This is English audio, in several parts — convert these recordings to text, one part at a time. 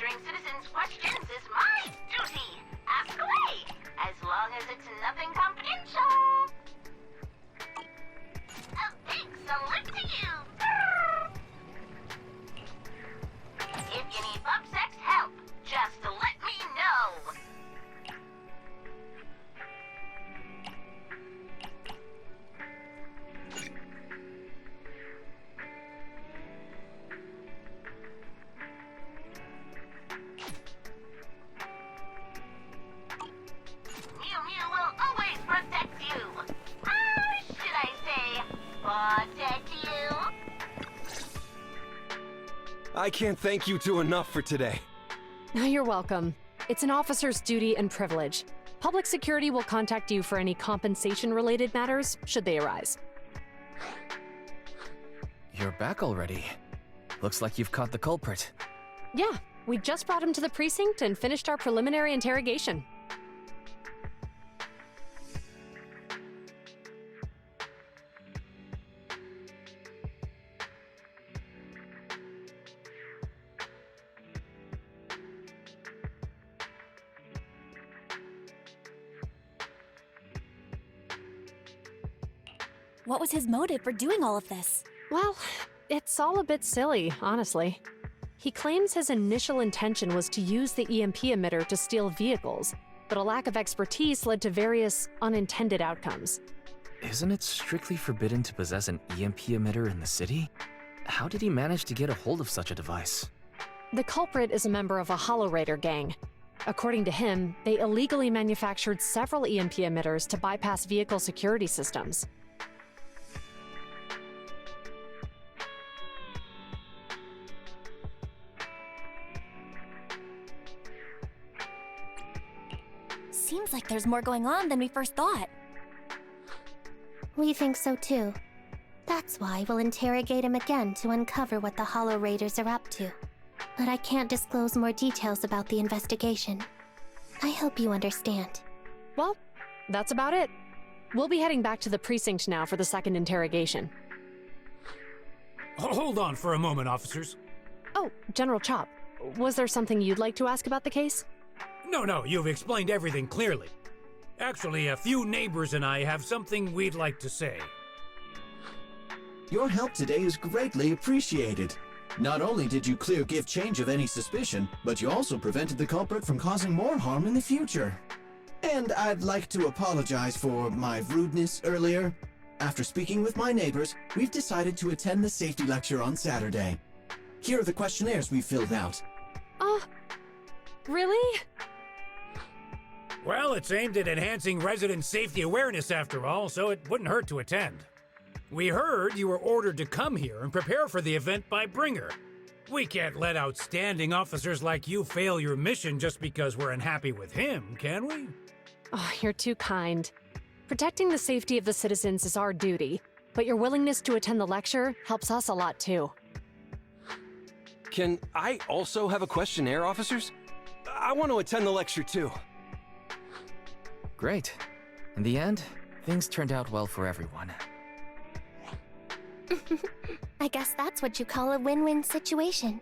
Answering citizens' questions is my duty. Ask away, as long as it's nothing confidential. A big salute to you. If you need bug-sex help, just let me know. Mew Mew will always protect you. How should I say, protect you? I can't thank you two enough for today. You're welcome. It's an officer's duty and privilege. Public security will contact you for any compensation-related matters, should they arise. You're back already. Looks like you've caught the culprit. Yeah, we just brought him to the precinct and finished our preliminary interrogation. What was his motive for doing all of this? Well, it's all a bit silly, honestly. He claims his initial intention was to use the EMP emitter to steal vehicles, but a lack of expertise led to various unintended outcomes. Isn't it strictly forbidden to possess an EMP emitter in the city? How did he manage to get a hold of such a device? The culprit is a member of a Hollow Raider gang. According to him, they illegally manufactured several EMP emitters to bypass vehicle security systems. Seems like there's more going on than we first thought. We think so too. That's why we'll interrogate him again to uncover what the Hollow Raiders are up to. But I can't disclose more details about the investigation. I hope you understand. Well, that's about it. We'll be heading back to the precinct now for the second interrogation. Hold on for a moment, officers. Oh, General Chop, was there something you'd like to ask about the case? No, you've explained everything clearly. Actually, a few neighbors and I have something we'd like to say. Your help today is greatly appreciated. Not only did you clear Give Change of any suspicion, but you also prevented the culprit from causing more harm in the future. And I'd like to apologize for my rudeness earlier. After speaking with my neighbors, we've decided to attend the safety lecture on Saturday. Here are the questionnaires we filled out. Really? Well, it's aimed at enhancing resident safety awareness after all, so it wouldn't hurt to attend. We heard you were ordered to come here and prepare for the event by Bringer. We can't let outstanding officers like you fail your mission just because we're unhappy with him, can we? Oh, you're too kind. Protecting the safety of the citizens is our duty, but your willingness to attend the lecture helps us a lot too. Can I also have a questionnaire, officers? I want to attend the lecture too. Great. In the end, things turned out well for everyone. I guess that's what you call a win-win situation.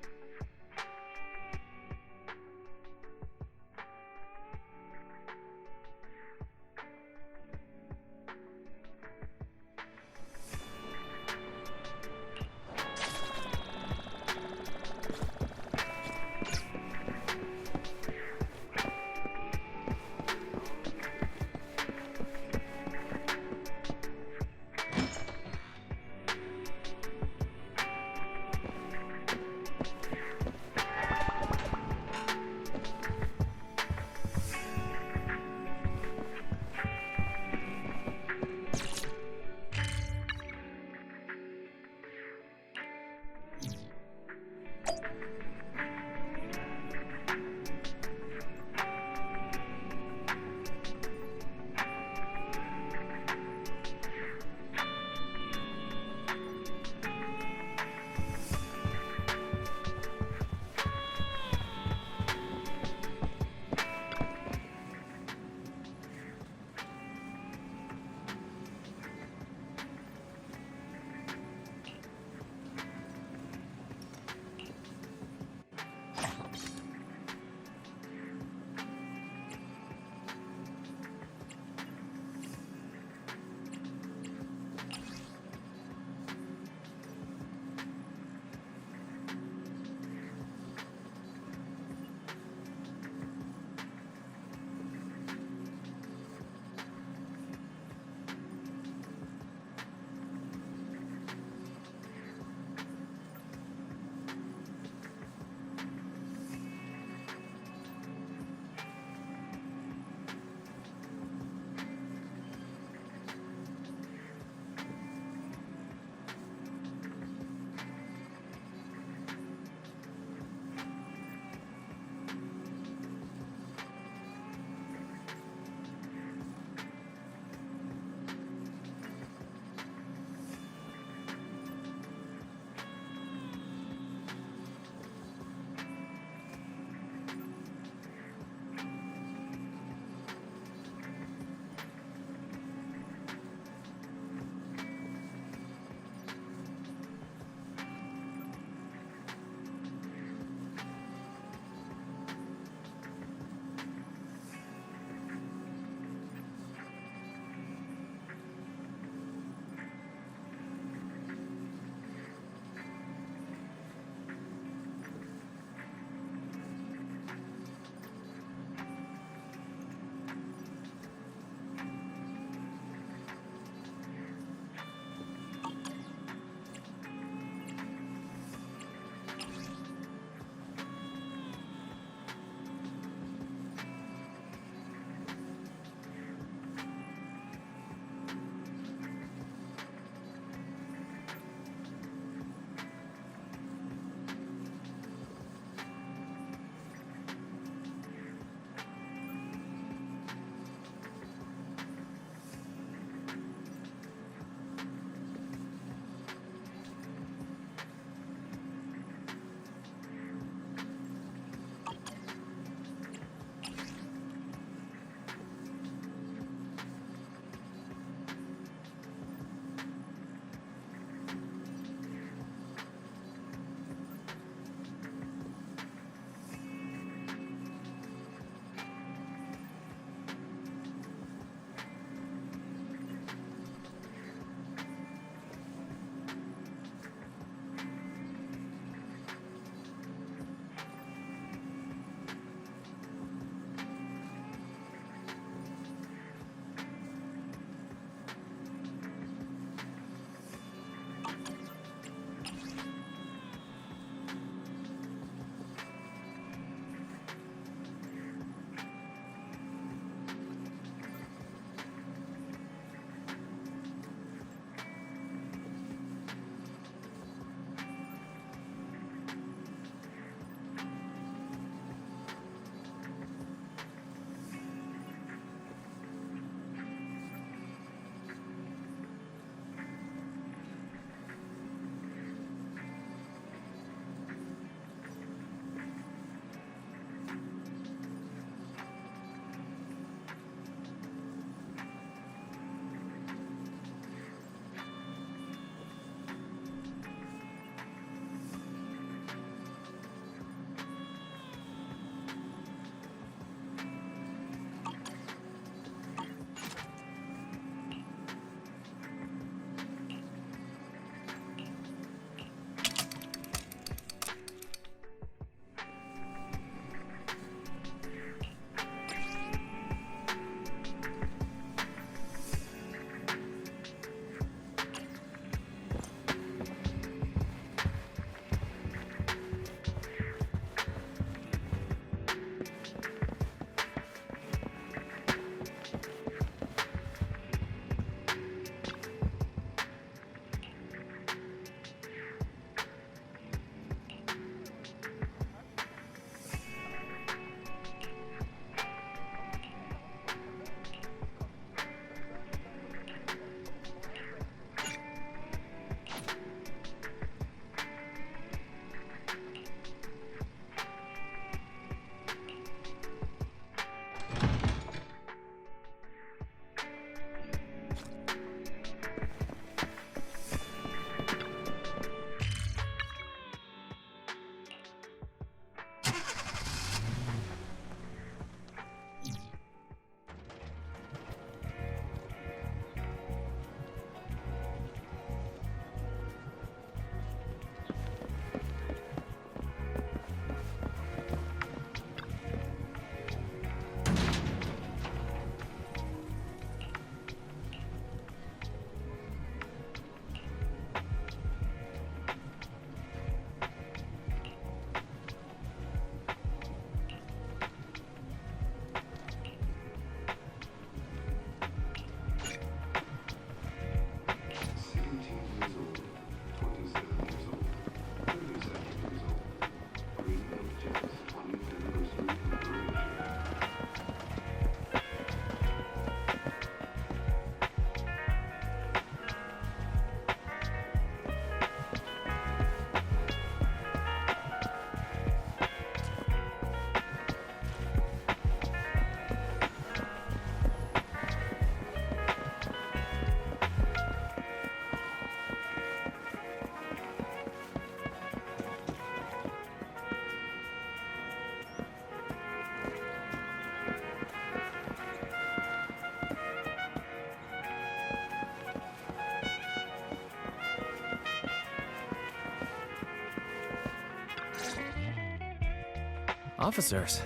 Officers,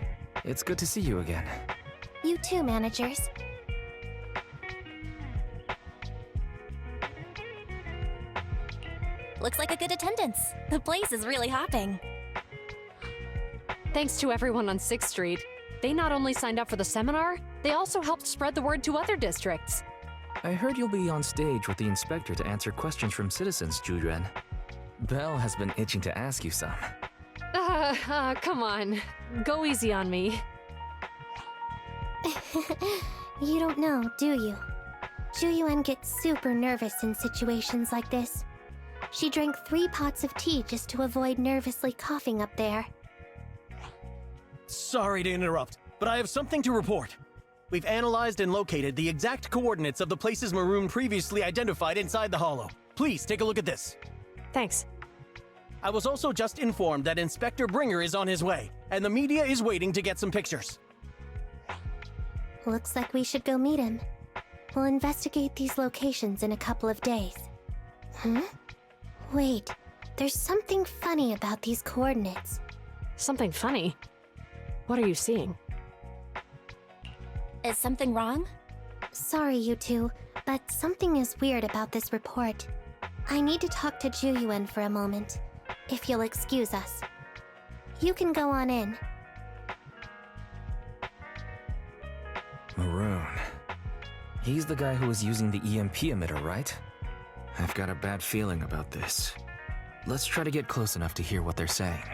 it's good to see you again. You too, managers. Looks like a good attendance. The place is really hopping. Thanks to everyone on 6th Street. They not only signed up for the seminar, they also helped spread the word to other districts. I heard you'll be on stage with the inspector to answer questions from citizens, Juren. Belle has been itching to ask you some. Come on. Go easy on me. You don't know, do you? Juyuan gets super nervous in situations like this. She drank 3 pots of tea just to avoid nervously coughing up there. Sorry to interrupt, but I have something to report. We've analyzed and located the exact coordinates of the places Maroon previously identified inside the Hollow. Please take a look at this. Thanks. I was also just informed that Inspector Bringer is on his way, and the media is waiting to get some pictures. Looks like we should go meet him. We'll investigate these locations in a couple of days. Wait, there's something funny about these coordinates. Something funny? What are you seeing? Is something wrong? Sorry, you two, but something is weird about this report. I need to talk to Juyuan for a moment, if you'll excuse us. You can go on in. Maroon. He's the guy who was using the EMP emitter, right? I've got a bad feeling about this. Let's try to get close enough to hear what they're saying.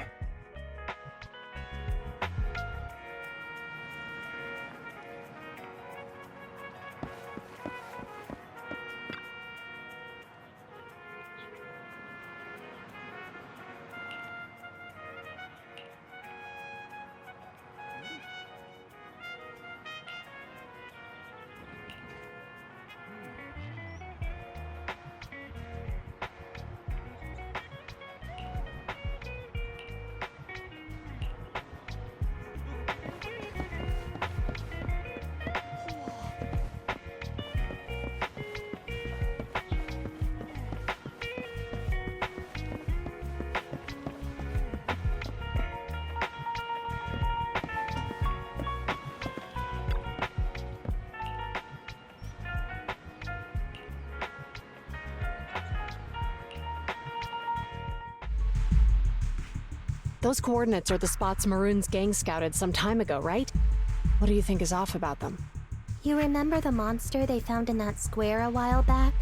Those coordinates are the spots Maroon's gang scouted some time ago, right? What do you think is off about them? You remember the monster they found in that square a while back?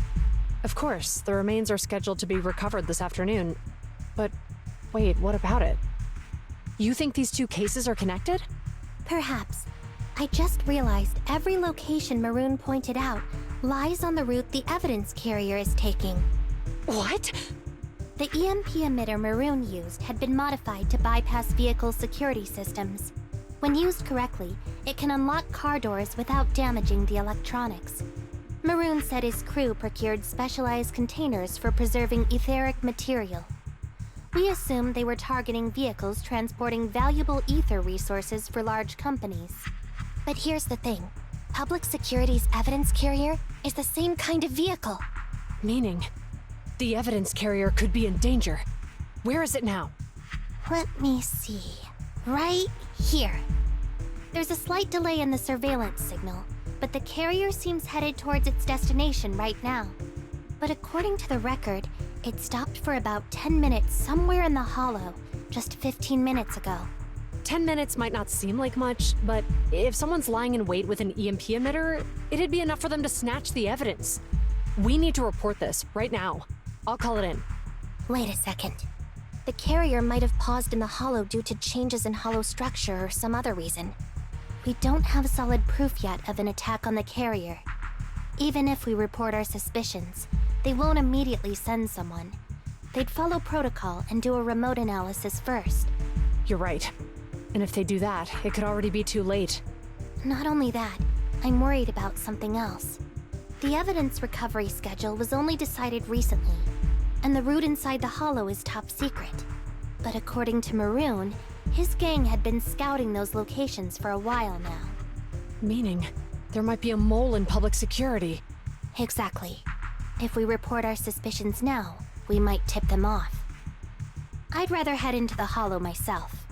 Of course, the remains are scheduled to be recovered this afternoon. But wait, what about it? You think these two cases are connected? Perhaps. I just realized every location Maroon pointed out lies on the route the evidence carrier is taking. What? The EMP emitter Maroon used had been modified to bypass vehicle security systems. When used correctly, it can unlock car doors without damaging the electronics. Maroon said his crew procured specialized containers for preserving etheric material. We assumed they were targeting vehicles transporting valuable ether resources for large companies. But here's the thing. Public Security's evidence carrier is the same kind of vehicle. Meaning, the evidence carrier could be in danger. Where is it now? Let me see. Right here. There's a slight delay in the surveillance signal, but the carrier seems headed towards its destination right now. But according to the record, it stopped for about 10 minutes somewhere in the Hollow, just 15 minutes ago. 10 minutes might not seem like much, but if someone's lying in wait with an EMP emitter, it'd be enough for them to snatch the evidence. We need to report this right now. I'll call it in. Wait a second. The carrier might have paused in the Hollow due to changes in Hollow structure or some other reason. We don't have solid proof yet of an attack on the carrier. Even if we report our suspicions, they won't immediately send someone. They'd follow protocol and do a remote analysis first. You're right. And if they do that, it could already be too late. Not only that, I'm worried about something else. The evidence recovery schedule was only decided recently, and the route inside the Hollow is top secret. But according to Maroon, his gang had been scouting those locations for a while now. Meaning, there might be a mole in public security. Exactly. If we report our suspicions now, we might tip them off. I'd rather head into the Hollow myself.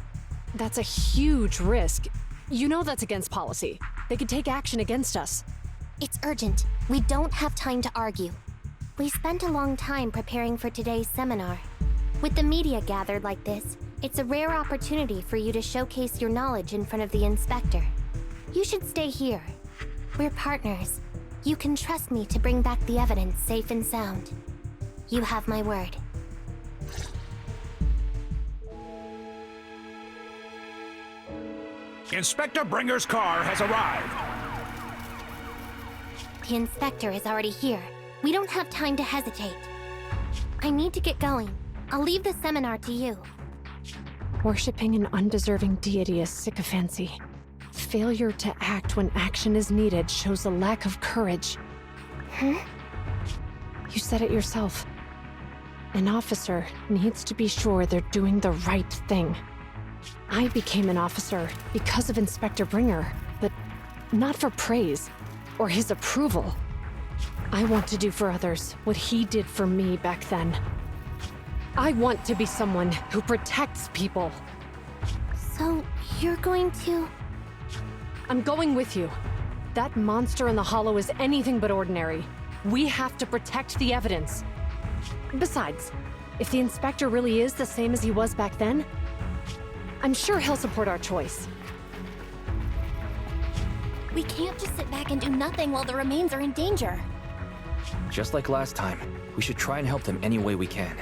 That's a huge risk. You know that's against policy. They could take action against us. It's urgent. We don't have time to argue. We spent a long time preparing for today's seminar. With the media gathered like this, it's a rare opportunity for you to showcase your knowledge in front of the inspector. You should stay here. We're partners. You can trust me to bring back the evidence safe and sound. You have my word. Inspector Bringer's car has arrived. The inspector is already here. We don't have time to hesitate. I need to get going. I'll leave the seminar to you. Worshipping an undeserving deity is sycophancy. Failure to act when action is needed shows a lack of courage. Huh? You said it yourself. An officer needs to be sure they're doing the right thing. I became an officer because of Inspector Bringer, but not for praise or his approval. I want to do for others what he did for me back then. I want to be someone who protects people. So, you're going to... I'm going with you. That monster in the hollow is anything but ordinary. We have to protect the evidence. Besides, if the inspector really is the same as he was back then, I'm sure he'll support our choice. We can't just sit back and do nothing while the remains are in danger. Just like last time, we should try and help them any way we can.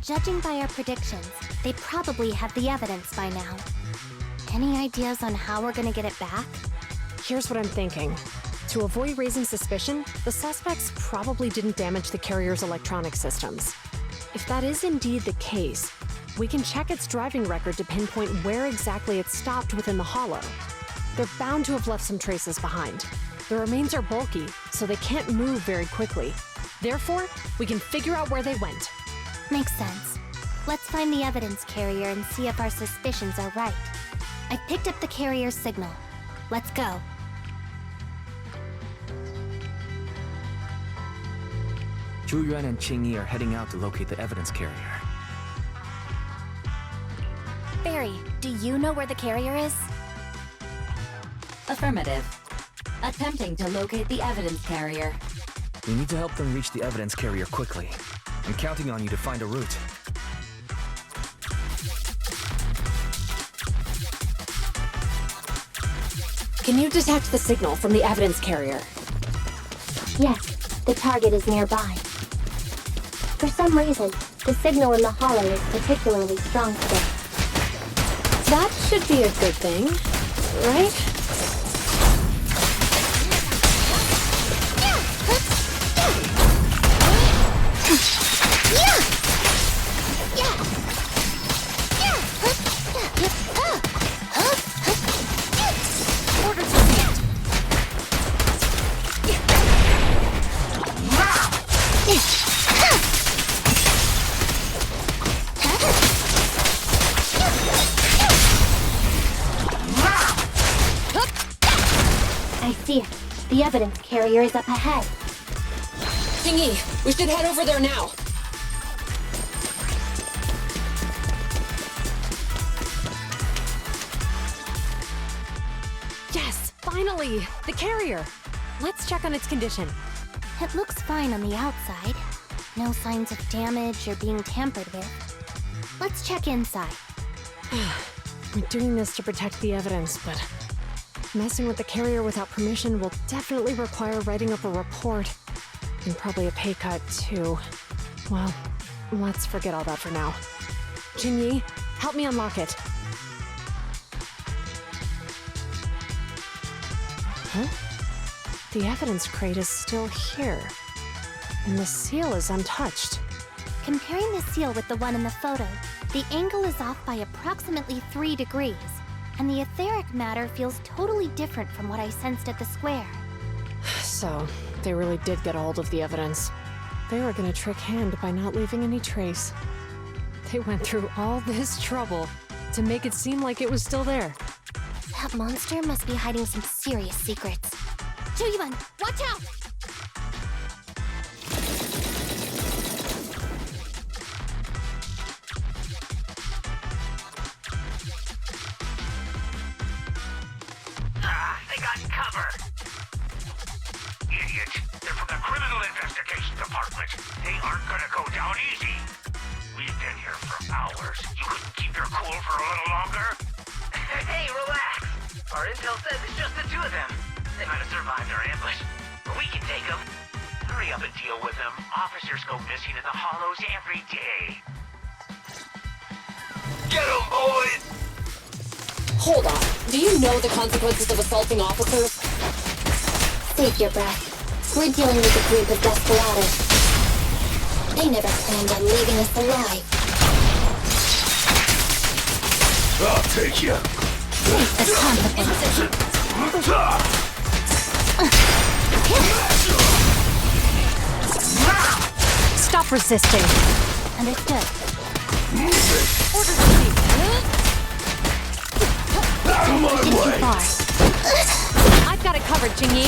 Judging by our predictions, they probably have the evidence by now. Any ideas on how we're gonna get it back? Here's what I'm thinking. To avoid raising suspicion, the suspects probably didn't damage the carrier's electronic systems. If that is indeed the case, we can check its driving record to pinpoint where exactly it stopped within the hollow. They're bound to have left some traces behind. The remains are bulky, so they can't move very quickly. Therefore, we can figure out where they went. Makes sense. Let's find the evidence carrier and see if our suspicions are right. I picked up the carrier's signal. Let's go. Zhu Yuan and Qing Yi are heading out to locate the evidence carrier. Barry, do you know where the carrier is? Affirmative. Attempting to locate the evidence carrier. We need to help them reach the evidence carrier quickly. I'm counting on you to find a route. Can you detect the signal from the evidence carrier? Yes, the target is nearby. For some reason, the signal in the hollow is particularly strong today. That should be a good thing, right? I see it. The evidence carrier is up ahead. Tingy, we should head over there now. Yes, finally! The carrier! Let's check on its condition. It looks fine on the outside. No signs of damage or being tampered with. Let's check inside. We're doing this to protect the evidence, but messing with the carrier without permission will definitely require writing up a report. And probably a pay cut, too. Well, let's forget all that for now. Jingyi, help me unlock it. Huh? The evidence crate is still here. And the seal is untouched. Comparing the seal with the one in the photo, the angle is off by approximately 3 degrees, and the etheric matter feels totally different from what I sensed at the square. So, they really did get a hold of the evidence. They were gonna trick Hand by not leaving any trace. They went through all this trouble to make it seem like it was still there. That monster must be hiding some serious secrets. Juyuan, watch out! They got cover. Idiots. They're from the Criminal Investigation Department. They aren't gonna go down easy. We've been here for hours. You couldn't keep your cool for a little longer? Hey, relax. Our intel says it's just the 2 of them. They might have survived our ambush, but we can take them. Hurry up and deal with them. Officers go missing in the hollows every day. Get them, boys! Hold on. Do you know the consequences of assaulting officers? Save your breath. We're dealing with a group of desperados. They never planned on leaving us alive. I'll take you. The consequences. Stop resisting. Understood. Order received. Out of my Too way! far. I've got it covered, Jingyi.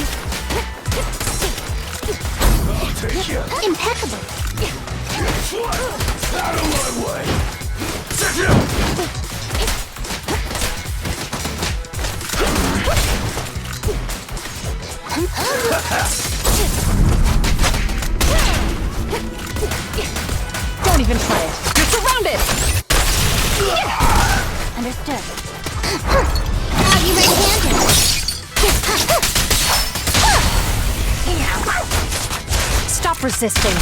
I'll take you. Impeccable. Out of my way! Sit down! Don't even try it. You're surrounded! Understood. Are you ready-handed? Stop resisting.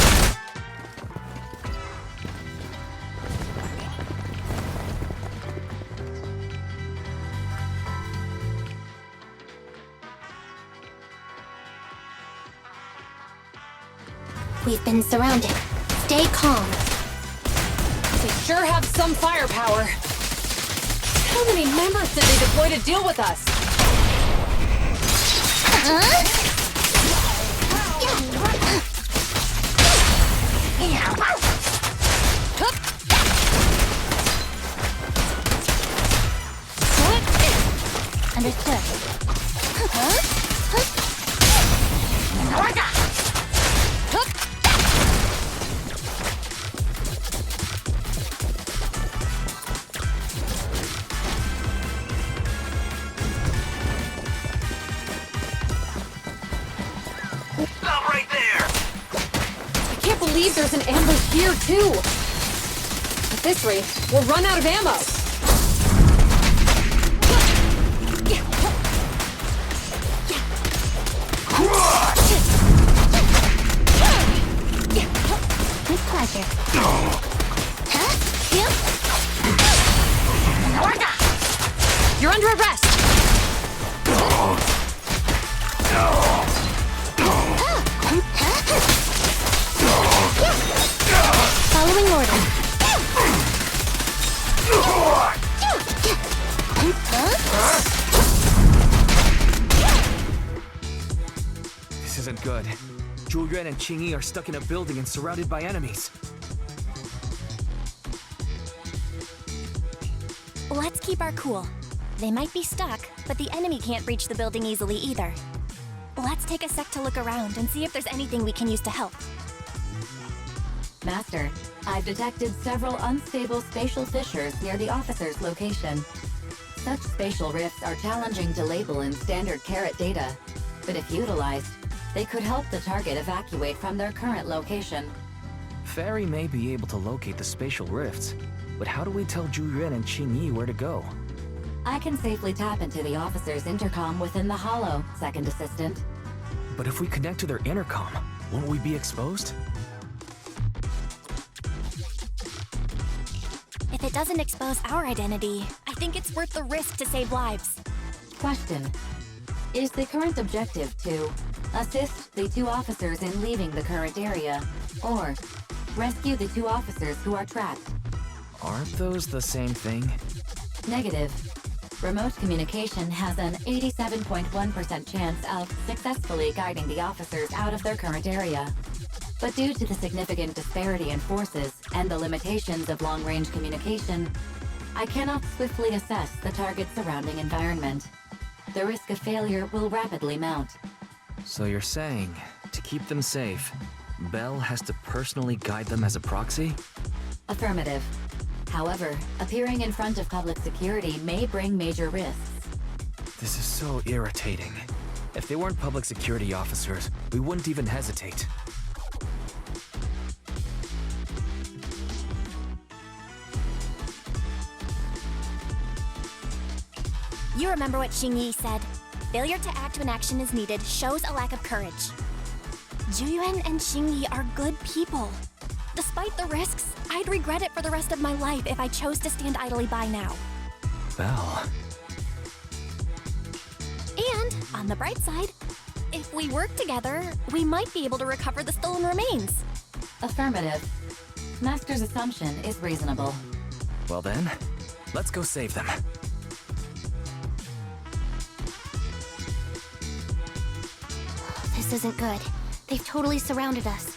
We've been surrounded. Stay calm. They sure have some firepower. How many members did they deploy to deal with us? Understood. Stop right there! I can't believe there's an ambush here, too. At this rate, we'll run out of ammo. With pleasure. You're under arrest! Following order. This isn't good. Julian and Qingyi are stuck in a building and surrounded by enemies. Let's keep our cool. They might be stuck, but the enemy can't reach the building easily either. Let's take a sec to look around and see if there's anything we can use to help. Master, I've detected several unstable spatial fissures near the officer's location. Such spatial rifts are challenging to label in standard carrot data, but if utilized, they could help the target evacuate from their current location. Fairy may be able to locate the spatial rifts, But how do we tell Zhu Yuan and Qing Yi where to go? I can safely tap into the officer's intercom within the hollow, Second Assistant. But if we connect to their intercom, won't we be exposed? If it doesn't expose our identity, I think it's worth the risk to save lives. Question. Is the current objective to assist the 2 officers in leaving the current area, or rescue the 2 officers who are trapped? Aren't those the same thing? Negative. Remote communication has an 87.1% chance of successfully guiding the officers out of their current area. But due to the significant disparity in forces and the limitations of long-range communication, I cannot swiftly assess the target's surrounding environment. The risk of failure will rapidly mount. So you're saying, to keep them safe, Bell has to personally guide them as a proxy? Affirmative. However, appearing in front of public security may bring major risks. This is so irritating. If they weren't public security officers, we wouldn't even hesitate. You remember what Xing Yi said. Failure to act when action is needed shows a lack of courage. Zhu Yuan and Xing Yi are good people. Despite the risks, I'd regret it for the rest of my life if I chose to stand idly by now. Bell. And, on the bright side, if we work together, we might be able to recover the stolen remains. Affirmative. Master's assumption is reasonable. Well then, let's go save them. This isn't good. They've totally surrounded us.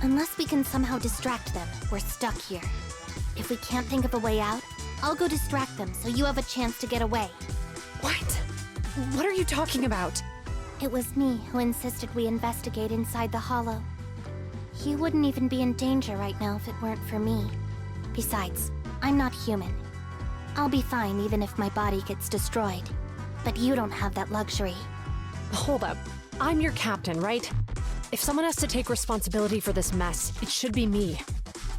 Unless we can somehow distract them, we're stuck here. If we can't think of a way out, I'll go distract them so you have a chance to get away. What? What are you talking about? It was me who insisted we investigate inside the hollow. He wouldn't even be in danger right now if it weren't for me. Besides, I'm not human. I'll be fine even if my body gets destroyed. But you don't have that luxury. Hold up. I'm your captain, right? If someone has to take responsibility for this mess, it should be me.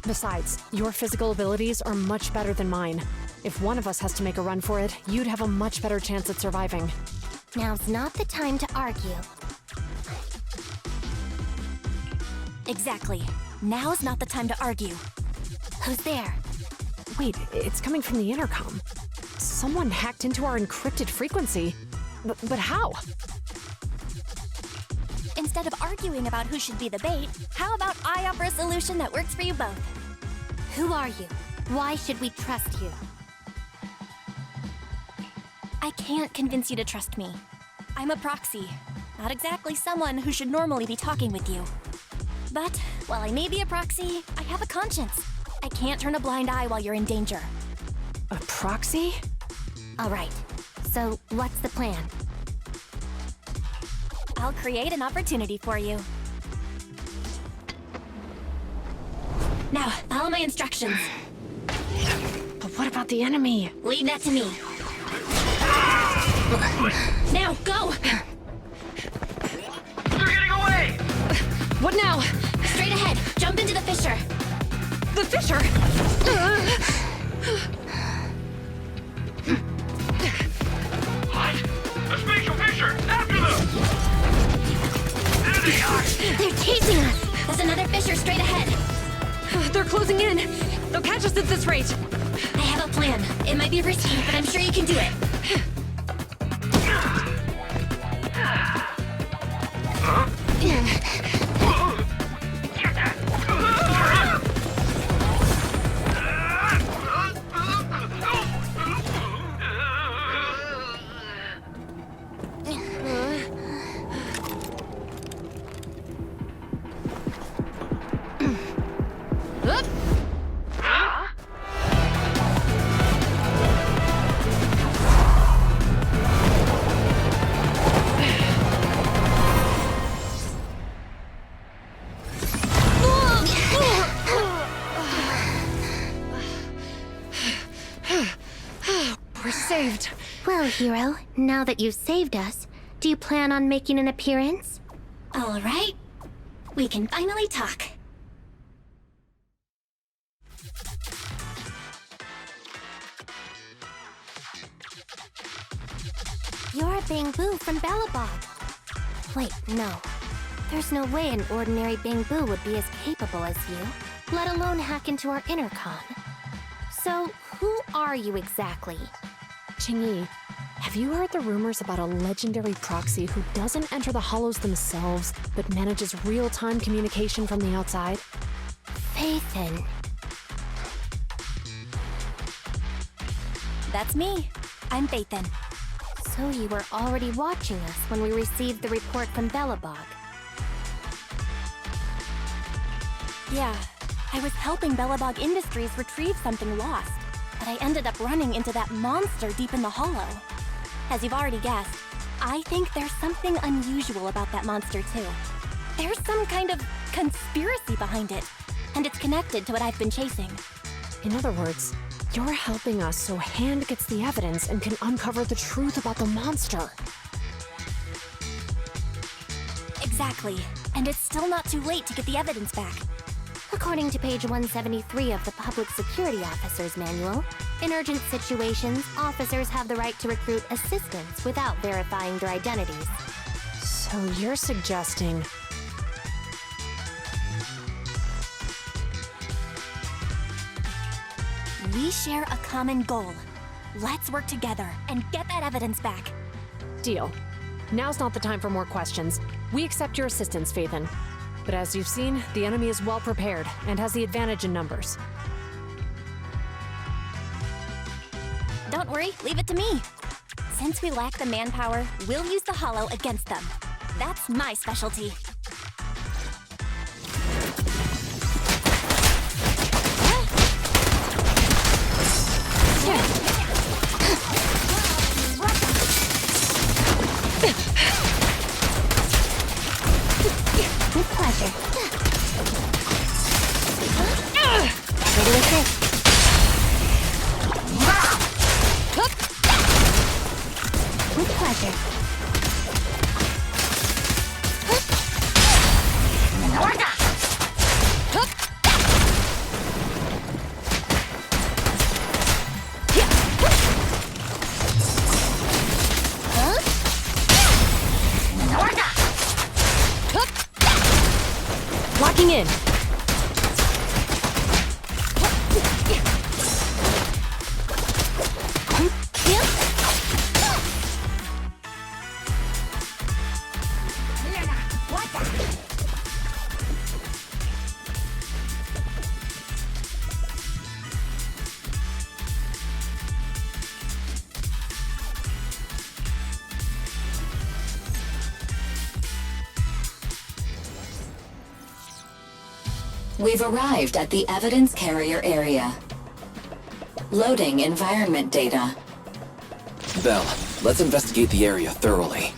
Besides, your physical abilities are much better than mine. If one of us has to make a run for it, you'd have a much better chance at surviving. Now's not the time to argue. Exactly. Now's not the time to argue. Who's there? Wait, it's coming from the intercom. Someone hacked into our encrypted frequency. But how? Instead of arguing about who should be the bait, how about I offer a solution that works for you both? Who are you? Why should we trust you? I can't convince you to trust me. I'm a proxy, not exactly someone who should normally be talking with you. But while I may be a proxy, I have a conscience. I can't turn a blind eye while you're in danger. A proxy? All right. So, what's the plan? I'll create an opportunity for you. Now, follow my instructions. But what about the enemy? Leave that to me. Now, go! They're getting away! What now? Straight ahead. Jump into the fissure. The fissure? What? A spatial fissure! After them! There they are! They're chasing us! There's another fissure straight ahead. They're closing in. They'll catch us at this rate. I have a plan. It might be risky, but I'm sure you can do it. We're saved. Well, hero, now that you've saved us, do you plan on making an appearance? All right. We can finally talk. Bangbu from Belobog. Wait, no. There's no way an ordinary Bangbu would be as capable as you, let alone hack into our intercom. So, who are you exactly? Qingyi, have you heard the rumors about a legendary proxy who doesn't enter the hollows themselves, but manages real-time communication from the outside? Phaethon. That's me. I'm Phaethon. So you were already watching us when we received the report from Belobog. Yeah, I was helping Belobog Industries retrieve something lost, but I ended up running into that monster deep in the hollow. As you've already guessed, I think there's something unusual about that monster too. There's some kind of conspiracy behind it, and it's connected to what I've been chasing. In other words, you're helping us so Hand gets the evidence and can uncover the truth about the monster. Exactly, and it's still not too late to get the evidence back. According to page 173 of the Public Security Officer's Manual, in urgent situations, officers have the right to recruit assistants without verifying their identities. So you're suggesting... We share a common goal. Let's work together and get that evidence back. Deal. Now's not the time for more questions. We accept your assistance, Phaethon. But as you've seen, the enemy is well prepared and has the advantage in numbers. Don't worry, leave it to me. Since we lack the manpower, we'll use the hollow against them. That's my specialty. With pleasure. Ready with this. With pleasure. Locking in. We've arrived at the evidence carrier area. Loading environment data. Belle, let's investigate the area thoroughly.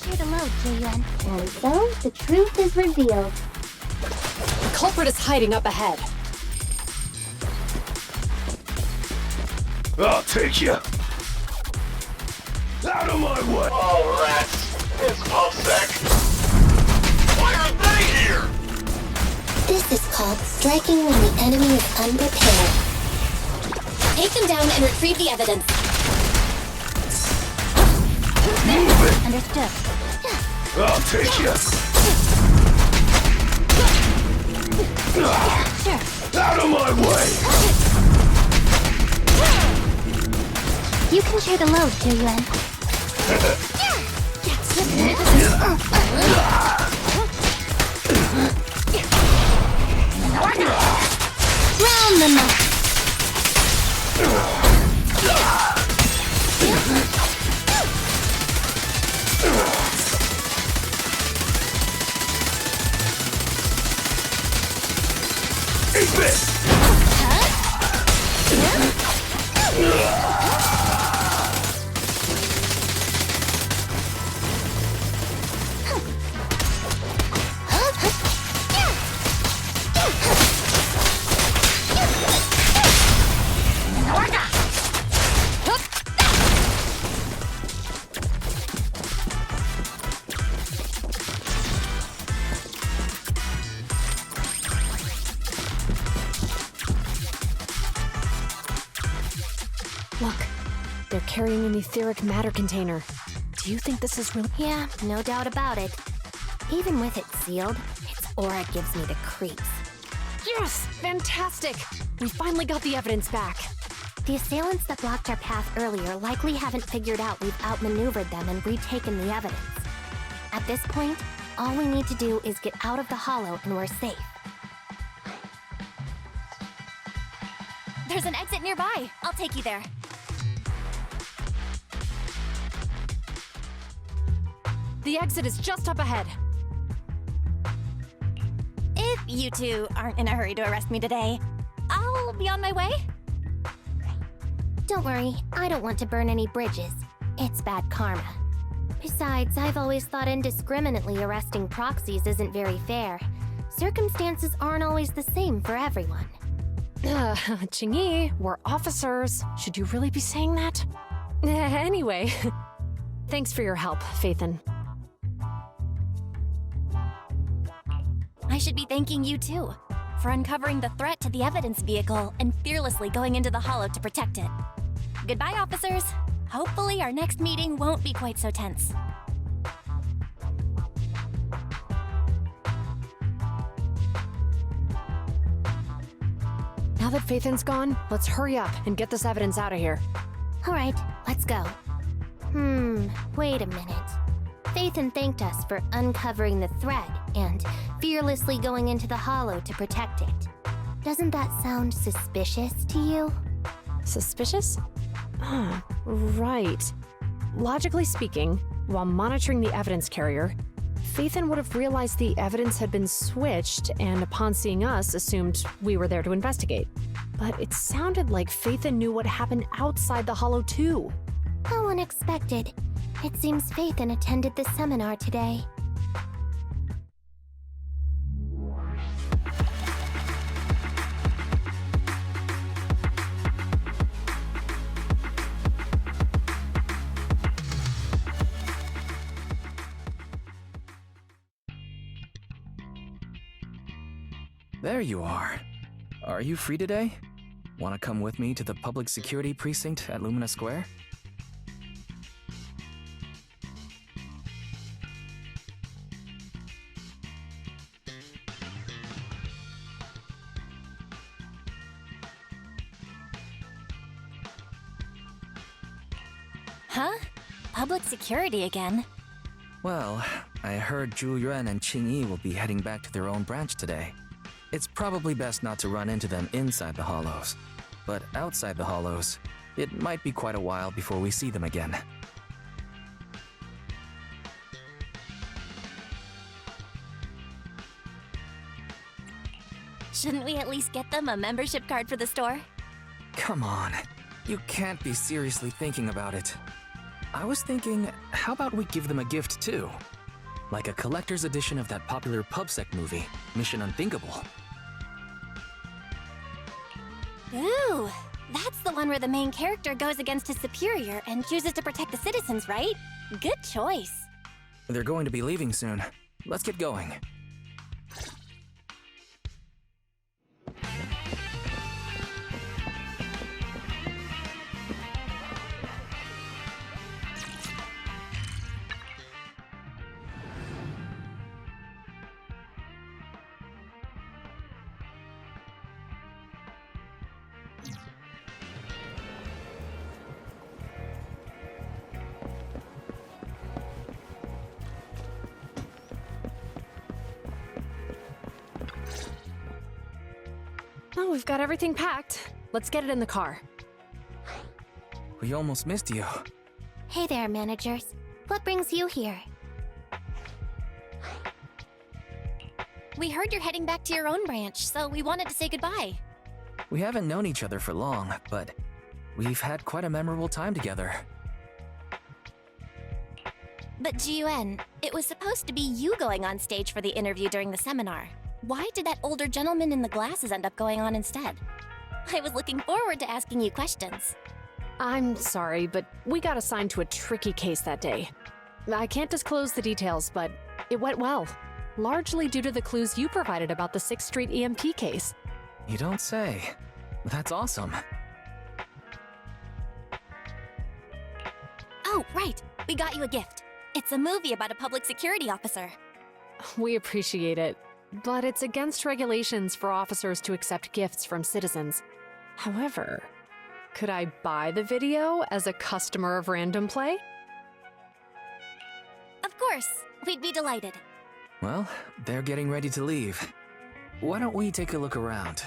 Clear the load, Jiyuan. And so, the truth is revealed. The culprit is hiding up ahead. I'll take you. Out of my way! Oh, rats! It's OPSEC! Why are they here? This is called striking when the enemy is unprepared. Take them down and retrieve the evidence. Move it! Understood. I'll take you. Sure. Out of my way! You can share the load, Jiyuan. Round them up. Take this! Look, they're carrying an etheric matter container. Do you think this is really? Yeah, no doubt about it. Even with it sealed, its aura gives me the creeps. Yes! Fantastic! We finally got the evidence back. The assailants that blocked our path earlier likely haven't figured out we've outmaneuvered them and retaken the evidence. At this point, all we need to do is get out of the hollow and we're safe. There's an exit nearby. I'll take you there. The exit is just up ahead. If you two aren't in a hurry to arrest me today, I'll be on my way. Don't worry, I don't want to burn any bridges. It's bad karma. Besides, I've always thought indiscriminately arresting proxies isn't very fair. Circumstances aren't always the same for everyone. Qingyi, we're officers. Should you really be saying that? Anyway, thanks for your help, Phaethon. I should be thanking you too, for uncovering the threat to the evidence vehicle and fearlessly going into the hollow to protect it. Goodbye, officers. Hopefully our next meeting won't be quite so tense. Now that Phaethon's gone, let's hurry up and get this evidence out of here. Alright, let's go. Wait a minute. Phaethon thanked us for uncovering the thread and fearlessly going into the hollow to protect it. Doesn't that sound suspicious to you? Suspicious? Right. Logically speaking, while monitoring the evidence carrier, Phaethon would have realized the evidence had been switched and upon seeing us assumed we were there to investigate. But it sounded like Phaethon knew what happened outside the hollow too. How unexpected. It seems Phaethon attended the seminar today. There you are. Are you free today? Want to come with me to the public security precinct at Lumina Square? Huh? Public security again? Well, I heard Zhu Yuan and Qingyi will be heading back to their own branch today. It's probably best not to run into them inside the hollows. But outside the hollows, it might be quite a while before we see them again. Shouldn't we at least get them a membership card for the store? Come on, you can't be seriously thinking about it. I was thinking, how about we give them a gift too? Like a collector's edition of that popular PubSec movie, Mission Unthinkable. Ooh, that's the one where the main character goes against his superior and chooses to protect the citizens, right? Good choice. They're going to be leaving soon. Let's get going. Oh, we've got everything packed. Let's get it in the car. We almost missed you. Hey there, managers. What brings you here? We heard you're heading back to your own branch, so we wanted to say goodbye. We haven't known each other for long, but we've had quite a memorable time together. But Jiuen, it was supposed to be you going on stage for the interview during the seminar. Why did that older gentleman in the glasses end up going on instead? I was looking forward to asking you questions. I'm sorry, but we got assigned to a tricky case that day. I can't disclose the details, but it went well. Largely due to the clues you provided about the 6th Street EMP case. You don't say. That's awesome. Oh, right. We got you a gift. It's a movie about a public security officer. We appreciate it, but it's against regulations for officers to accept gifts from citizens. However, could I buy the video as a customer of Random Play? Of course. We'd be delighted. Well, they're getting ready to leave. Why don't we take a look around?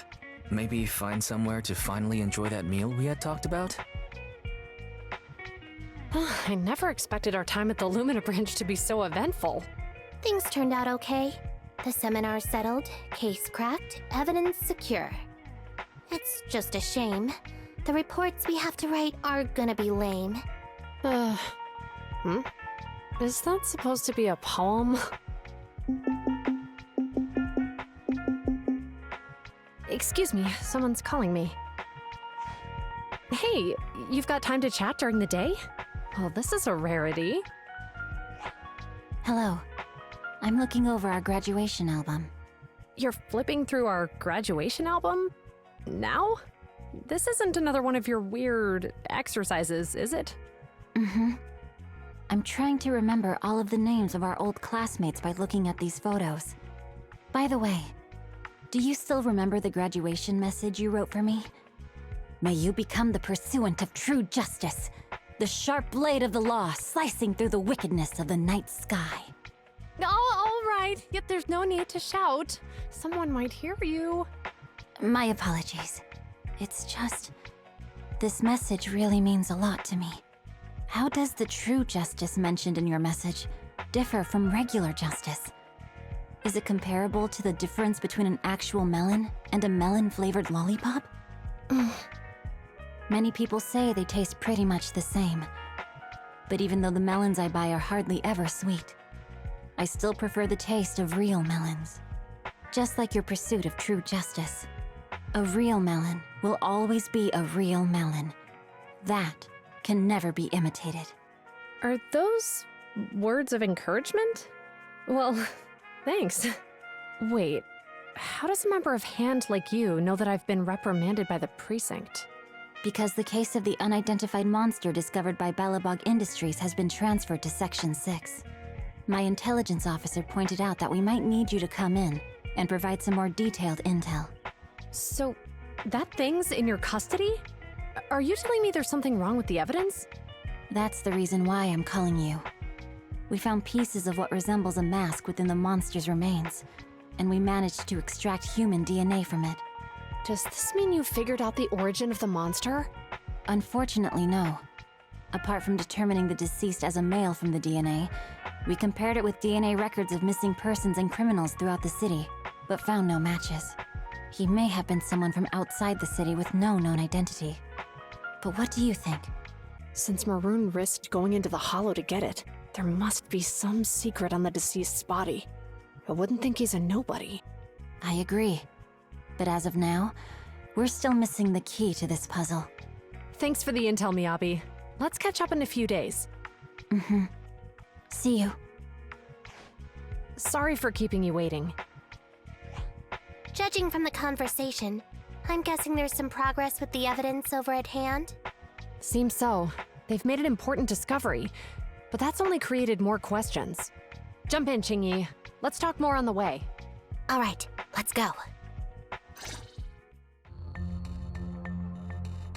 Maybe find somewhere to finally enjoy that meal we had talked about? I never expected our time at the Lumina branch to be so eventful. Things turned out okay. The seminar settled, case cracked, evidence secure. It's just a shame. The reports we have to write are gonna be lame. Is that supposed to be a poem? Excuse me, someone's calling me. Hey, you've got time to chat during the day? Oh, this is a rarity. Hello. I'm looking over our graduation album. You're flipping through our graduation album? Now? This isn't another one of your weird exercises, is it? Mm-hmm. I'm trying to remember all of the names of our old classmates by looking at these photos. By the way, do you still remember the graduation message you wrote for me? May you become the pursuant of true justice, the sharp blade of the law slicing through the wickedness of the night sky. Oh, all right. Yet there's no need to shout. Someone might hear you. My apologies. It's just... this message really means a lot to me. How does the true justice mentioned in your message differ from regular justice? Is it comparable to the difference between an actual melon and a melon-flavored lollipop? Many people say they taste pretty much the same. But even though the melons I buy are hardly ever sweet, I still prefer the taste of real melons. Just like your pursuit of true justice. A real melon will always be a real melon. That can never be imitated. Are those words of encouragement? Well, thanks. Wait, how does a member of HAND like you know that I've been reprimanded by the precinct? Because the case of the unidentified monster discovered by Balabog Industries has been transferred to Section 6. My intelligence officer pointed out that we might need you to come in and provide some more detailed intel. So, that thing's in your custody? Are you telling me there's something wrong with the evidence? That's the reason why I'm calling you. We found pieces of what resembles a mask within the monster's remains, and we managed to extract human DNA from it. Does this mean you figured out the origin of the monster? Unfortunately, no. Apart from determining the deceased as a male from the DNA, we compared it with DNA records of missing persons and criminals throughout the city, but found no matches. He may have been someone from outside the city with no known identity. But what do you think? Since Maroon risked going into the Hollow to get it, there must be some secret on the deceased's body. I wouldn't think he's a nobody. I agree. But as of now, we're still missing the key to this puzzle. Thanks for the intel, Miyabi. Let's catch up in a few days. Mm-hmm. See you. Sorry for keeping you waiting. Judging from the conversation, I'm guessing there's some progress with the evidence over at hand? Seems so. They've made an important discovery, but that's only created more questions. Jump in, Qingyi. Let's talk more on the way. All right, let's go.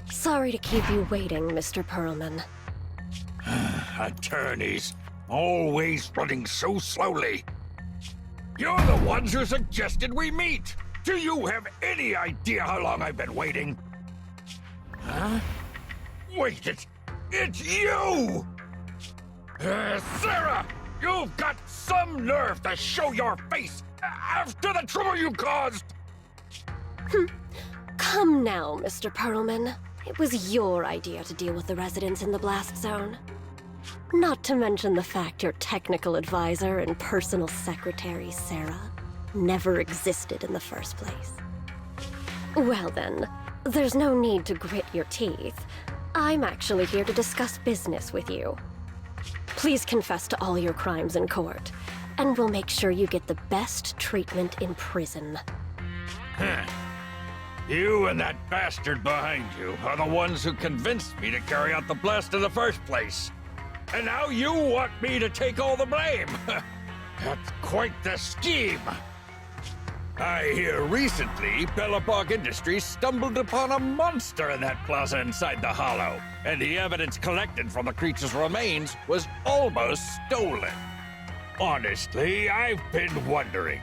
Sorry to keep you waiting, Mr. Perlman. Attorneys, always running so slowly. You're the ones who suggested we meet. Do you have any idea how long I've been waiting? Huh? Wait, it's you! Sarah! You've got some nerve to show your face after the trouble you caused! Come now, Mr. Perlman. It was your idea to deal with the residents in the blast zone. Not to mention the fact your technical advisor and personal secretary, Sarah, never existed in the first place. Well then, there's no need to grit your teeth. I'm actually here to discuss business with you. Please confess to all your crimes in court, and we'll make sure you get the best treatment in prison. Huh. You and that bastard behind you are the ones who convinced me to carry out the blast in the first place. And now you want me to take all the blame. That's quite the scheme. I hear recently Bellabog Industries stumbled upon a monster in that plaza inside the Hollow, and the evidence collected from the creature's remains was almost stolen. Honestly, I've been wondering.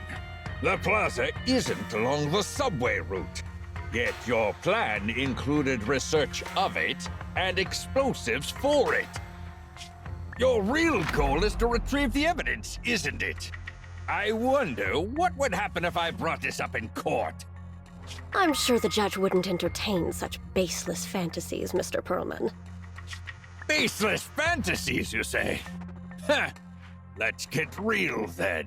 The plaza isn't along the subway route, yet your plan included research of it and explosives for it. Your real goal is to retrieve the evidence, isn't it? I wonder what would happen if I brought this up in court. I'm sure the judge wouldn't entertain such baseless fantasies, Mr. Perlman. Baseless fantasies, you say? Huh. Let's get real then.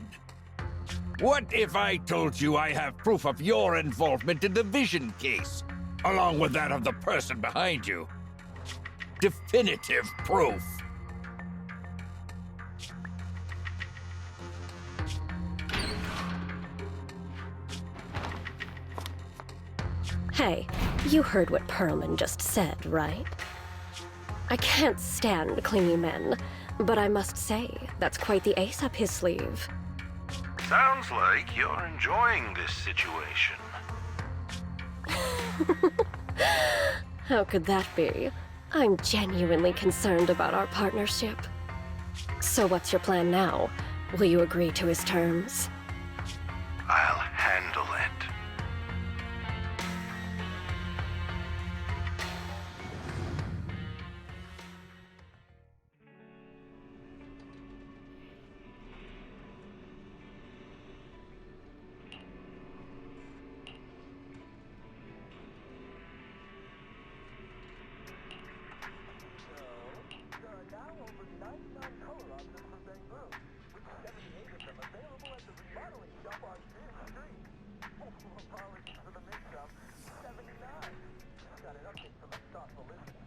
What if I told you I have proof of your involvement in the Vision case, along with that of the person behind you? Definitive proof. Hey, you heard what Perlman just said, right? I can't stand clingy men, but I must say, that's quite the ace up his sleeve. Sounds like you're enjoying this situation. How could that be? I'm genuinely concerned about our partnership. So what's your plan now? Will you agree to his terms? I'll handle it. Got an update from the thoughtful listener.